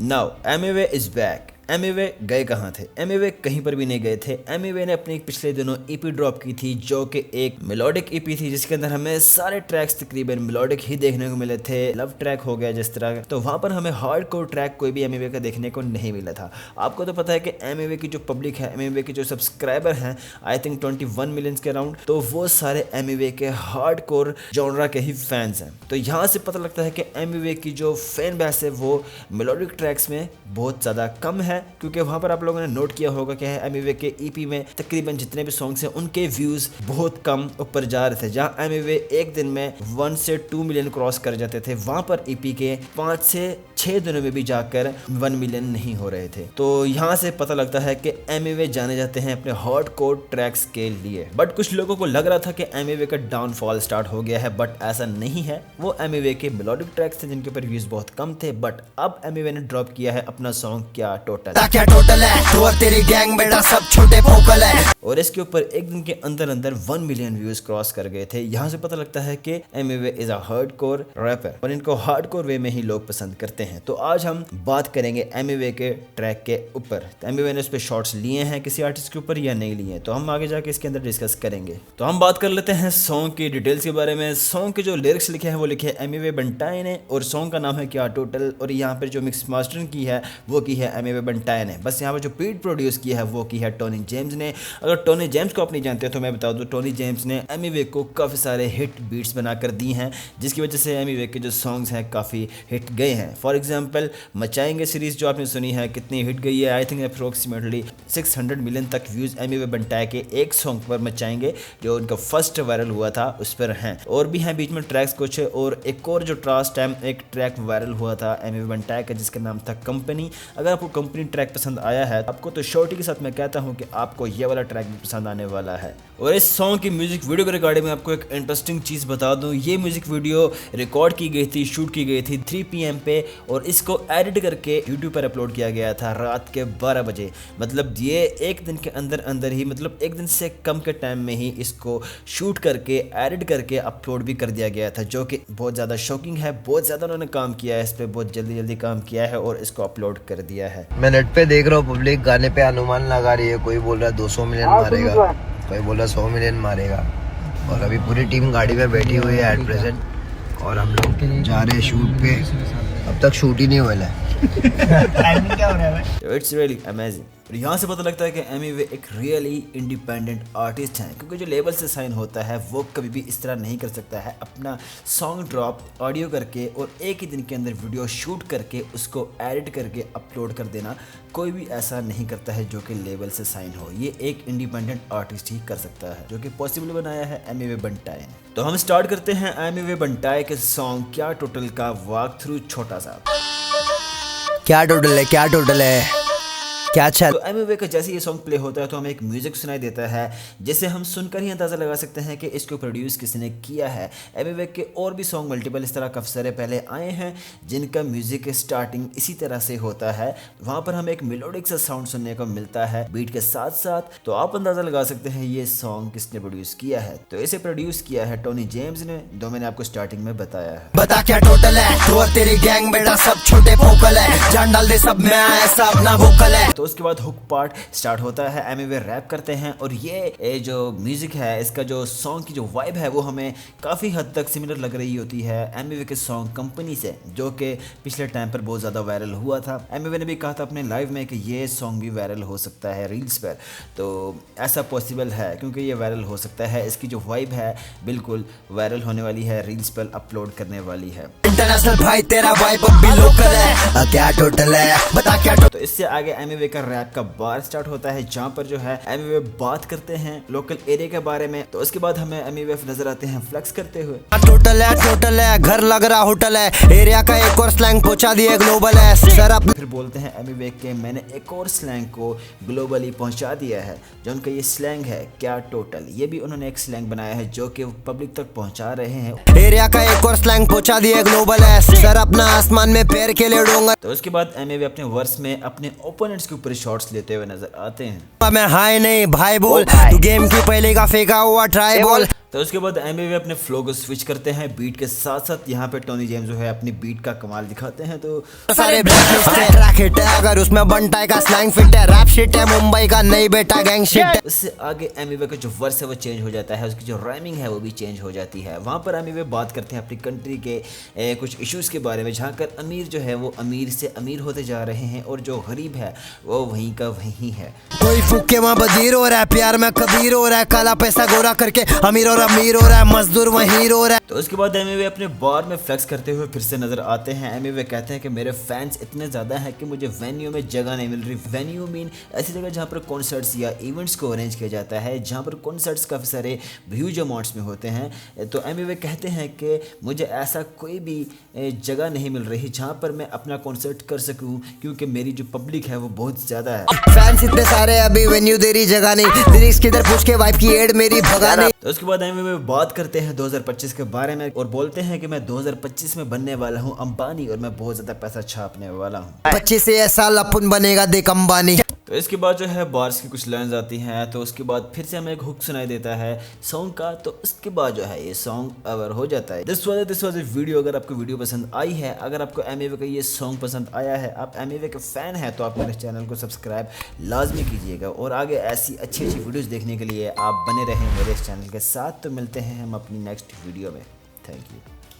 Now Emiway is back. Emiway गए कहाँ थे? एमिवे कहीं पर भी नहीं गए थे। एमिवे ने अपने पिछले दिनों ईपी ड्रॉप की थी जो कि एक मेलोडिक ईपी थी जिसके अंदर हमें सारे ट्रैक्स तकरीबन मेलोडिक ही देखने को मिले थे। लव ट्रैक हो गया जिस तरह, तो वहाँ पर हमें हार्डकोर ट्रैक कोई भी एमिवे का देखने को नहीं मिला था। आपको तो पता है कि एमिवे की जो पब्लिक है, एमिवे के जो सब्सक्राइबर हैं, आई थिंक 21 मिलियन के अराउंड, तो वो सारे एमिवे के हार्डकोर जॉनरा के ही फैंस हैं। तो यहाँ से पता लगता है कि एमिवे की जो फैन बेस है वो मेलोडिक ट्रैक्स में बहुत ज़्यादा कम है, क्योंकि वहाँ पर आप लोगों ने नोट किया होगा कि एमिवे के ईपी में तकरीबन जितने भी सॉन्ग्स हैं उनके व्यूज़ बहुत कम ऊपर जा रहे थे। जहाँ एमिवे एक दिन में 1 से 2 मिलियन क्रॉस कर जाते थे, वहाँ पर ईपी के 5 से 6 दिनों में भी जाकर 1 मिलियन नहीं हो रहे थे। तो यहाँ से पता लगता है कि एमिवे जाने जाते हैं अपने हार्डकोर ट्रैक्स के लिए। बट कुछ लोगों को लग रहा था कि एमिवे का डाउनफॉल स्टार्ट हो गया है, बट ऐसा नहीं है। वो एमिवे के मेलोडिक ट्रैक्स थे जिनके ऊपर व्यूज़ बहुत कम थे, बट अब एमिवे ने ड्रॉप किया है अपना सॉन्ग क्या टोटल है, तो और तेरी गैंग बेटा सब छोटे पोकल है, और इसके ऊपर एक दिन के अंदर अंदर 1 मिलियन व्यूज क्रॉस कर गए थे। यहाँ से पता लगता है कि Emiway is a hardcore rapper और इनको हार्डकोर वे में ही लोग पसंद करते हैं। तो आज हम बात करेंगे एमिवे के ट्रैक के ऊपर। तो एमिवे ने उस पर शॉर्ट्स लिए हैं किसी आर्टिस्ट के ऊपर या नहीं लिए, तो हम आगे जाके इसके अंदर डिस्कस करेंगे। तो हम बात कर लेते हैं सॉन्ग की डिटेल्स के बारे में। सॉन्ग के जो लिरिक्स लिखे हैं वो लिखे एमिवे बंटाई ने, और सॉन्ग का नाम है क्या टोटल, और यहाँ पर जो मिक्स मास्टरिंग की है वो की है एमिवे बंटाई ने। बस यहाँ पर जो बीट प्रोड्यूस किया है वो की है टोनी जेम्स ने। अगर टोनी जेम्स को आप नहीं जानते तो मैं बता दूं, टोनी जेम्स ने एमिवे को काफ़ी सारे हिट बीट्स बनाकर दी हैं, जिसकी वजह से एमिवे के जो सॉन्ग्स हैं काफ़ी हिट गए हैं। फॉर एग्जांपल मचाएंगे सीरीज़ जो आपने सुनी है कितनी हिट गई है, आई थिंक अप्रोक्सीमेटली 600 मिलियन तक व्यूज़ एमिवे बंटाई के एक सॉन्ग पर मचाएंगे जो उनका फर्स्ट वायरल हुआ था उस पर हैं। और भी हैं बीच में ट्रैक्स कुछ, और एक और जो ट्रास्ट टाइम एक ट्रैक वायरल हुआ था एमिवे बंटाई का जिसका नाम था कंपनी। अगर आपको कंपनी ट्रैक पसंद आया है आपको, तो शॉर्टी के साथ मैं कहता हूं कि आपको ये वाला ट्रैक भी पसंद आने वाला है। और इस सॉन्ग की म्यूजिक वीडियो के रिगार्डिंग में आपको एक इंटरेस्टिंग चीज़ बता दूं, ये म्यूजिक वीडियो रिकॉर्ड की गई थी, शूट की गई थी 3 PM पे, और इसको एडिट करके यूट्यूब पर अपलोड किया गया था रात के 12 बजे। मतलब ये एक दिन के अंदर अंदर ही, मतलब एक दिन से कम के टाइम में ही इसको शूट करके एडिट करके अपलोड भी कर दिया गया था, जो कि बहुत ज़्यादा शॉकिंग है। बहुत ज़्यादा उन्होंने काम किया है इस पर, बहुत जल्दी काम किया है और इसको अपलोड कर दिया है। मैं नेट पे देख रहा हूँ पब्लिक गाने पे अनुमान लगा रही है, कोई बोल रहा है 200 मिलियन मारेगा, कोई बोल रहा है 100 मिलियन मारेगा। और अभी पूरी टीम गाड़ी में बैठी हुई है एट प्रेजेंट, और हम लोग जा रहे हैं शूट पे। अब तक शूट ही नहीं हुआ है। टाइमिंग क्या हो रहा है भाई? It's really amazing. और यहाँ से पता लगता है कि एमिवे एक रियली इंडिपेंडेंट आर्टिस्ट हैं, क्योंकि जो लेबल से साइन होता है वो कभी भी इस तरह नहीं कर सकता है अपना सॉन्ग ड्रॉप ऑडियो करके और एक ही दिन के अंदर वीडियो शूट करके उसको एडिट करके अपलोड कर देना। कोई भी ऐसा नहीं करता है जो कि लेबल से साइन हो। ये एक इंडिपेंडेंट आर्टिस्ट ही कर सकता है, जो कि पॉसिबल बनाया है एमिवे बंटाई ने। तो हम स्टार्ट करते हैं एमिवे बंटाई के सॉन्ग क्या टोटल का वॉक थ्रू छोटा सा। क्या टोटल है, क्या टोटल है, क्या चल। तो एमिवे का जैसे ये सॉन्ग प्ले होता है तो हमें एक म्यूजिक सुनाई देता है, जिसे हम सुनकर ही अंदाजा लगा सकते हैं कि इसको प्रोड्यूस किसने किया है। एमिवे के और भी सॉन्ग मल्टीपल इस तरह काफ़ी सारे पहले आए हैं जिनका म्यूजिक स्टार्टिंग इसी तरह से होता है। वहाँ पर हमें एक मेलोडिक सा साउंड सुनने को मिलता है बीट के साथ साथ, तो आप अंदाजा लगा सकते हैं ये सॉन्ग किसने प्रोड्यूस किया है। तो इसे प्रोड्यूस किया है टोनी जेम्स ने, जो मैंने आपको स्टार्टिंग में बताया है। बता क्या टोटल है, तो और तेरी गैंग बेटा सब छोटे पोकल है, जान डाल दे सब में ऐसा अपना वोकल है। तो उसके बाद हुक पार्ट स्टार्ट होता है, एमिवे रैप करते हैं, और ये जो म्यूजिक है इसका जो सॉन्ग की जो वाइब है वो हमें काफ़ी हद तक सिमिलर लग रही होती है एमिवे के सॉन्ग कंपनी से, जो कि पिछले टाइम पर बहुत ज़्यादा वायरल हुआ था। एमिवे ने भी कहा था अपने लाइव में कि ये सॉन्ग भी वायरल हो सकता है रील्स पर, तो ऐसा पॉसिबल है क्योंकि ये वायरल हो सकता है। इसकी जो वाइब है बिल्कुल वायरल होने वाली है, रील्स पर अपलोड करने वाली है। इंटरनेशनल भाई तेरा वाइब अब भी लोकल है, क्या टोटल है, बता क्या टोटल। तो इससे आगे एमिवे का रैप का बार स्टार्ट होता है, जहाँ पर जो है एमिवे बात करते हैं लोकल एरिया के बारे में। तो उसके बाद हमें एमिवे नजर आते हैं फ्लेक्स करते हुए। टोटल है, घर लग रहा होटल है, एरिया का एक और स्लैंग पहुंचा दिए ग्लोबल है सर। अब फिर बोलते हैं एमिवे के मैंने एक और स्लैंग को ग्लोबली पहुंचा दिया है, जो उनका ये स्लैंग है क्या टोटल। ये भी उन्होंने एक स्लैंग बनाया है जो कि पब्लिक तक पहुंचा रहे हैं। एरिया का एक और स्लैंग पहुंचा दिए ग्लोबल है सर, अपना आसमान में पैर के लिए डूंगा। तो उसके बाद एमिवे अपने वर्स में अपने ओपोनेंट्स के ऊपर शॉट्स लेते हुए नजर आते हैं। मैं हाय नहीं भाई बोल, तू गेम की पहले का फेंका हुआ ट्राई बॉल। तो उसके बाद एमिवे अपने फ्लो को स्विच करते हैं बीट के साथ साथ। यहाँ पे टोनी जेम्स जो है अपनी बीट का कमाल दिखाते हैं। तो सारे ट्रैक ट्रैक हिट है, अगर उसमें बंटाई का स्लैंग फिट है, रैप शिट है मुंबई का, नहीं बेटा गैंग शिट। उससे आगे एमिवे का जो वर्स है वो चेंज हो जाता है, उसकी जो राइमिंग है वो भी चेंज हो जाती है। वहाँ पर एमिवे बात करते हैं अपनी कंट्री के कुछ इश्यूज़ के बारे में, जहाँ कर अमीर जो है वो अमीर से अमीर होते जा रहे हैं और जो गरीब है वो वहीं का वहीं है। कोई फूके वहाँ बदीर हो रहा है, प्यार में कबीर हो रहा है, काला पैसा गोरा करके अमीर और अमीर हो रहा है, मजदूर वहीं रो रहा है। तो उसके बाद एमिवे अपने बार में फ्लेक्स करते हुए फिर से नजर आते हैं। एमिवे कहते हैं कि मेरे फैंस इतने ज़्यादा हैं कि मुझे वेन्यू में जगह नहीं मिल रही। वेन्यू मीन ऐसी जगह जहाँ पर कॉन्सर्ट्स या इवेंट्स को अरेंज किया जाता है, जहाँ पर कॉन्सर्ट्स काफ़ी सारे ह्यूज अमाउंट्स में होते हैं। तो एमिवे कहते हैं कि मुझे ऐसा कोई भी जगह नहीं मिल रही जहाँ पर मैं अपना कॉन्सर्ट कर सकूँ, क्योंकि मेरी जो पब्लिक है वो बहुत ज़्यादा है। फैंस इतने सारे अभी वेन्यू देरी जगह नहीं, लिरिक्स किधर पूछ के वाइफ की एड मेरी भगा नहीं। तो उसके बाद एमिवे बात करते हैं 2025 के बारे में और बोलते हैं कि मैं 2025 में बनने वाला हूँ अंबानी और मैं बहुत ज़्यादा पैसा छापने वाला हूँ। 25 से ऐसा लपुन बनेगा देख अंबानी। तो इसके बाद जो है बार्स की कुछ लाइन्स आती हैं, तो उसके बाद फिर से हमें एक हुक सुनाई देता है सॉन्ग का। तो उसके बाद जो है ये सॉन्ग अवर हो जाता है। This was a video. अगर आपको वीडियो पसंद आई है, अगर आपको एमिवे का ये सॉन्ग पसंद आया है, आप एमिवे के फैन हैं, तो आप मेरे चैनल को सब्सक्राइब लाजमी कीजिएगा और आगे ऐसी अच्छी अच्छी वीडियोस देखने के लिए आप बने रहें मेरे इस चैनल के साथ। तो मिलते हैं हम अपनी नेक्स्ट वीडियो में। Thank you.